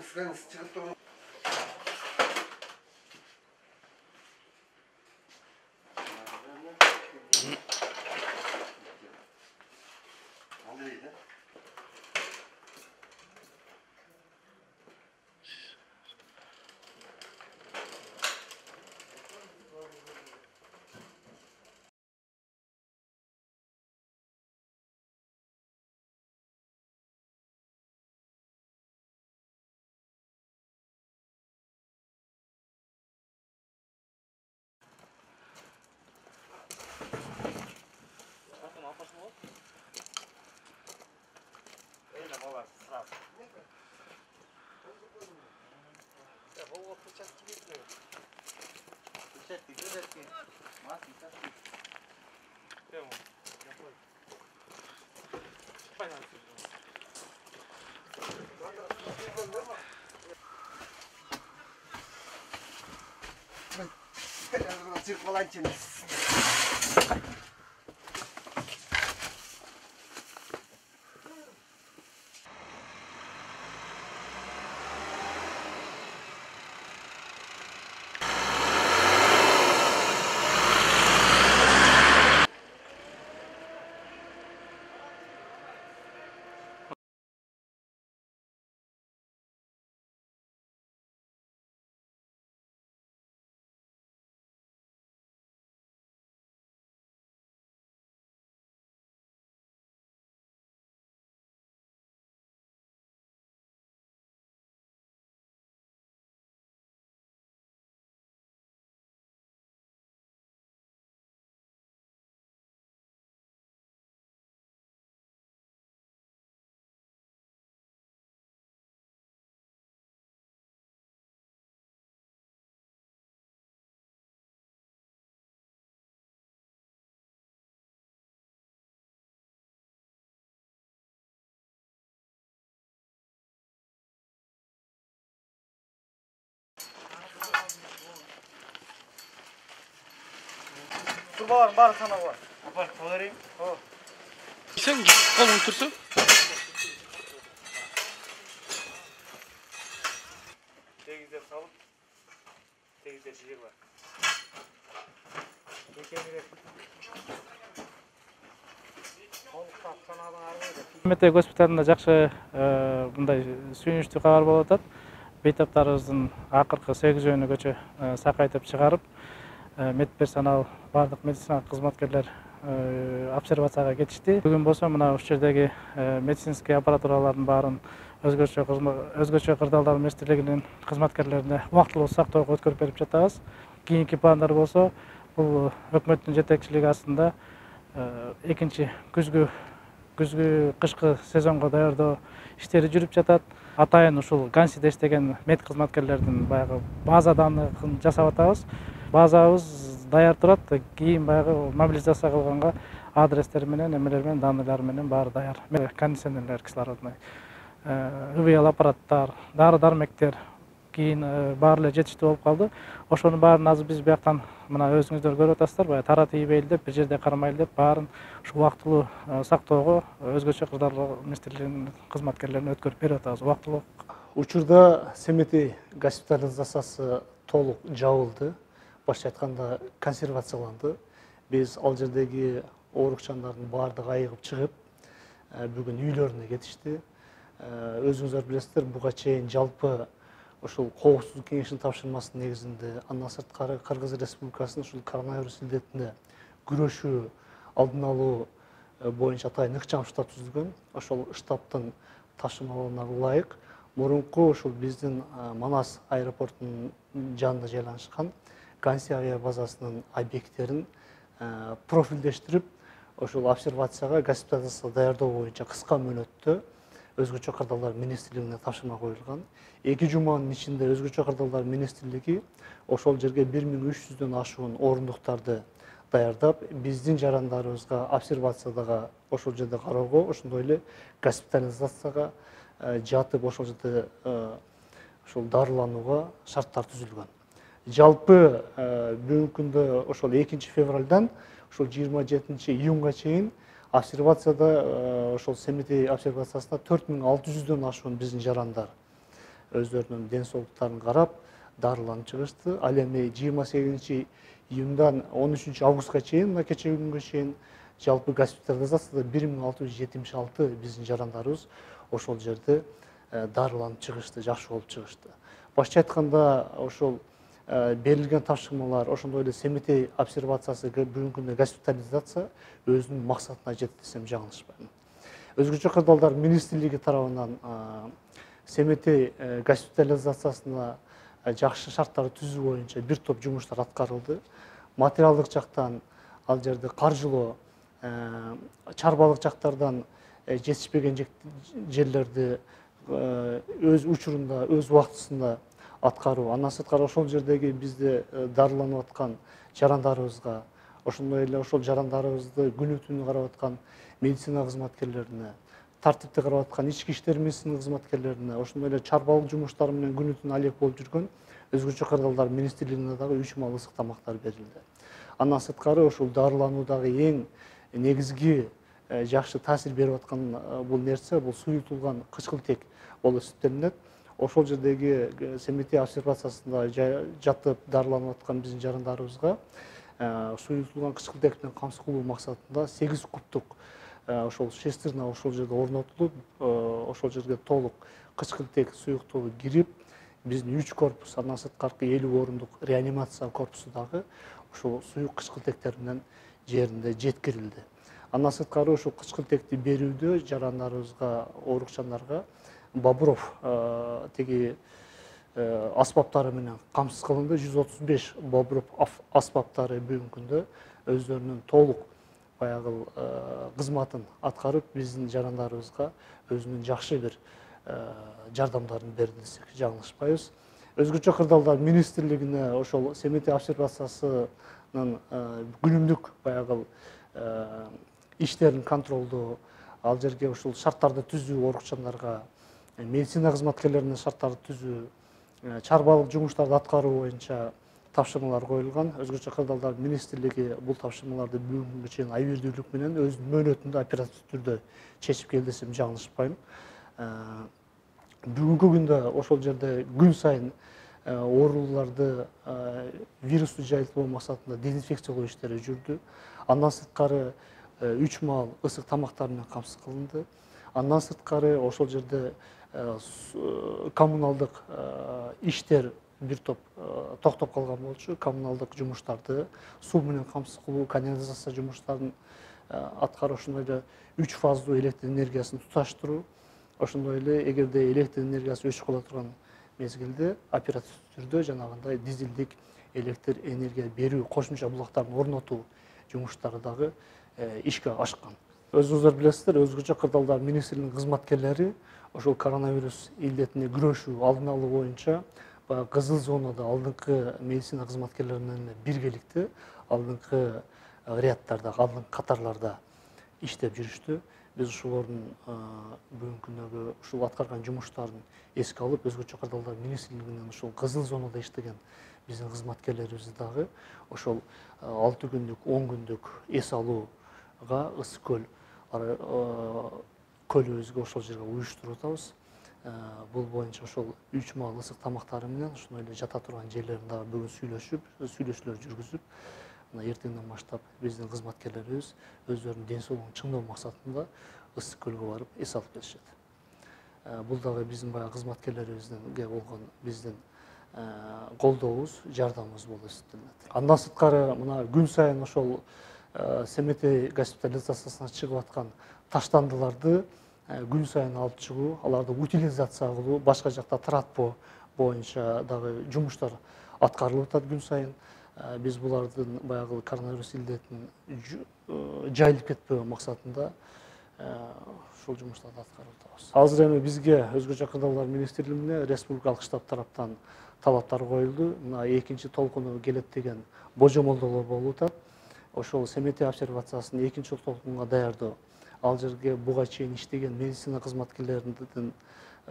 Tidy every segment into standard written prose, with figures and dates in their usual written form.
Friends çıkıp durun. Hangisiydi? Çık falan şimdi. Dur var sana var. Var koyayım. O. Sen kolun tursun. Tekizde salıp tekizde çiçek var. Geçemiyor. Мектеп госпиталында жакшы мындай сүйүнүчтүү кабар болуп атат. Бейтаптарыбыздын акыркы 8 жөнүгөчө сакайтып чыгарып, медперсонал, бардык медициналык кызматкерлер обсервацияга кетишти. Бүгүн болсо мына ушул жердеги медицинский аппаратуралардын баарын өзгөчө кырдаалдар министрлигинин кызматкерлерине убактылуу сактоого өткөрүп берип жатабыз. Кийинки пландар болсо бул өкмөттүн жетекчилиги астында экинчи күзгү кышкы сезонго даярдоо иштери жүрүп жатат. Атайын ушул Гансиде иштеген мед кызматкерлердин баягы база даныгын жасап атабыз. Базабыз даяр турат. Кийин баягы мобилизация кылганга адрестер менен, эмелер менен, данныйлар менен баары даяр. Кондиционерлер кислородный, ИВЛ аппараттар, дары-дармектер кийин баары эле жетиштүү болуп калды. Ошонун баарын азыр биз бияктан мына өзүңүздөр көрүп атасыздар, баягы тарат ийбейли деп, бир жерде кармайлы деп, баарын ушу убактылуу сактоого өзгөчө кырдаалдар министрлигинин кызматкерлерине өткөрүп берип атабыз убактылуу. Учурда Семетей госпитализациясы толук жабылды. Башка айтканда консервацияланды. Биз ал жердеги оорукчандардын баардыгы айыгып чыгып, бүгүн үйлөрүнө кетишти. Өзүңүздөр билесиздер, буга чейин жалпы ушул коопсуздук кеңешинин тапшырмасынын негизинде андан сырткары Кыргыз Республикасынын ушул коронавирус илдетине күрөшүү, алдын алуу боюнча атайын ыкчам штаб түзүлгөн. Ошол штабтын тапшырмаларына ылайык мурунку ушул биздин Манас аэропортунун жанында жайланышкан Ганси авиа базасынын объекттерин профилдештирип, ошол обсервацияга госпитализация даярдоо боюнча кыска мөөнөттө өзгөчө кырдаалдар министрлигине тапшырма коюлган. 2 жуманын ичинде өзгөчө кырдаалдар министрлиги ошол жерге 1300дөн ашуун орундуктарды даярдап, биздин жарандарыбызга обсервациядага ошол жерде кароого, ошондой эле госпитализацияга жатып ошол жерде ошол дарыланууга шарттар түзүлгөн. Жалпы бүгүнкү күндө ошол 2 февралдан ошол 27 июнга чейин обсервацияда ошол Семетей обсервациясында 4600дөн ашуун биздин жарандар өздөрүнүн ден соолуктарын карап, дарыланып чыгышты. Ал эми 28 июндан 13 августка чейин, мына кечеги күнгө чейин жалпы госпитализацияда 1676 биздин жарандарыбыз ошол жерде дарыланып чыгышты, жакшы болуп чыгышты. Башкача айтканда, ошол берилген тапшырмалар, ошондой эле Семетей обсервациясы бүгүнкү күндө госпитализация өзүнүн максатына жетти десем жаңылышпайм. Өзгөчө кырдаалдар министрлиги тарабынан Семетей госпитализациясына жакшы шарттарды түзүү боюнча бир топ жумуштар аткарылды. Материалдык жактан ал жерде каржылоо, чарбалык жактардан жетишпеген жерлерди өз учурунда, өз убактысында аткаруу. Андан сырткары ошол жердеги бизде дарыланып аткан жарандарыбызга, ошондой эле ошол жарандарыбызды күнү түнү карап аткан медицина кызматкерлерине, тартипти карап аткан ички иштер министрлигинин кызматкерлерине, ошондой эле чарбалык жумуштары менен күнү түнү алек болуп жүргөн өзгөчө кырдаалдар министрлигине дагы 3 маал ысык тамактар берилди. Андан сырткары ошол дарылануудагы эң негизги жакшы таасир берип аткан бул нерсе, бул суютулган кычкылтек болуп эсептелинет. Ошол жердеги Семетей обсервациясында жатып дарыланып аткан биздин жарандарыбызга суютулган кычкылтек менен камсыз кылуу максатында 8 кубтук ошол шестерна ошол жерде орнотулуп, ошол жерге толук кычкылтек суюктугу кирип, биздин 3 корпус, андан сырткаркы 50 орундук реанимация корпусу дагы ошол суюк кычкылтектер менен жеринде жеткирилди. Андан сырткары ошол кычкылтекти берүүдө жарандарыбызга, оорукчандарга Бобров теги аспаптары менен камсыз кылынды. 135 Бобров аспаптары бүгүнкү күндө өздөрүнүн толук баягы кызматын аткарып, биздин жарандарыбызга өзүнүн жакшы бир жардамдарын берди десек жаңылышпайбыз. Өзгөчө кырдаалдар министрлигине ошол Семетей обсервациясынын күнүмдүк баягы иштерин контролдоо, ал жерге ушул шарттарды түзүү, оорукчандарга, медицина кызматкерлерине шарттарды түзүү, чарбалык жумуштарды аткаруу боюнча тапшырмалар коюлган. Өзгөчө кырдаалдар министрлиги бул тапшырмаларды бүгүнкү күнгө чейин айбирдүүлүк менен өзүнүн мөөнөтүндө оперативдүү түрдө чечип келди десем жаңылышпайм. Бүгүнкү күндө ошол жерде күн сайын ооруларды вирусту жайылтпоо максатында дезинфекциялоо иштери жүрдү. Андан сырткары 3 маал ысык тамактар менен камсыз кылынды. Андан сырткары ошол жерде коммуналдык иштер бир топ токтоп калган болчу. Коммуналдык жумуштарды суу менен камсыз кылуу, канализация жумуштарын аткаруу, ошондой эле 3 фаздуу электр энергиясын туташтыруу, ошондой эле эгерде электр энергиясы өчүп кала турган мезгилде оперативдүү түрдө жанагындай дизелдик электр энергия берүү, кошумча булактарын орнотуу жумуштары дагы ишке ашкан. Өзүңүздөр билесиздер, өзгөчө кырдаалдар министрлигинин кызматкерлери ошол коронавирус илдетине күрөшүү, алдын алуу боюнча кызыл зонада алдыңкы медицина кызматкерлери менен биргеликте алдыңкы рядтарда, алдыңкы катарларда иштеп жүрүштү. Биз ошолордун бүгүнкү күндөгү ушул аткарган жумуштарын эске алып, өзгөчө кырдаалдар министрлигинин ушул кызыл зонада иштеген биздин кызматкерлерибизди дагы ошол 6 күндүк, 10 күндүк эс алууга Ысык көл көлүбүзгө ошол жерге уюштуруп атабыз. Бул боюнча ошол 3 маал ысык тамактары менен ошондой эле жата турган жерлерин дагы бүгүн сүйлөшүүлөр жүргүзүп, мына эртеңден баштап биздин кызматкерлерибиз өздөрүнүн ден соолугун чыңдоо максатында Ысык көлгө барып эс алып келишет. Бул дагы биздин баягы кызматкерлерибизге болгон биздин колдообуз, жардамыбыз болуп эсептелинет. Андан сырткары мына күн сайын ошол Семетей госпитализациясына чыгып аткан таштандыларды күн сайын алып чыгуу, аларды утилизация кылуу, башка жакта таратпоо боюнча дагы жумуштар аткарылып атат күн сайын. Биз булардын баягы коронавирус илдетинин жайылып кетпөө максатында ушул жумуштарды аткарып атабыз. Азыр эми бизге өзгөчө кырдаалдар министрлигине республикалык штаб тараптан талаптар коюлду. Мына экинчи толкуну келет деген божомолдоолор болуп атат. ошол семетий обсервациясын экинчи толкунга даярдоо, ал жерге буга чейин иштеген медицина кызматкерлеринин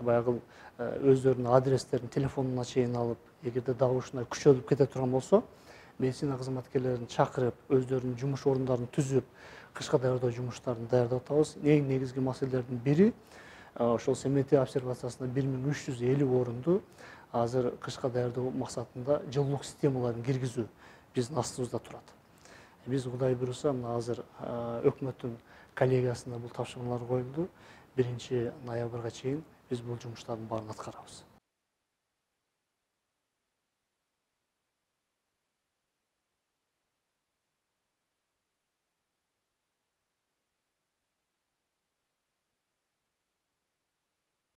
баягы өздөрүнүн адрестерин, телефонуна чейин алып, эгерде дагы ушундай күчөлүп кете турган болсо, медицина кызматкерлерин чакырып, өздөрүнүн жумуш орундарын түзүп, кышка даярдоо жумуштарын даярдап атабыз. Эң негизги маселелердин бири ошол семетий обсервациясында 1350 орунду азыр кышка даярдоо максатында жылуулук системаларын киргизүү биздин астыбызда турат. Биз Кудай буйруса, мына азыр өкмөттүн коллегиясына бул тапшырмалар коюлду. 1 ноябрга чейин биз бул жумуштардын баарын аткарабыз.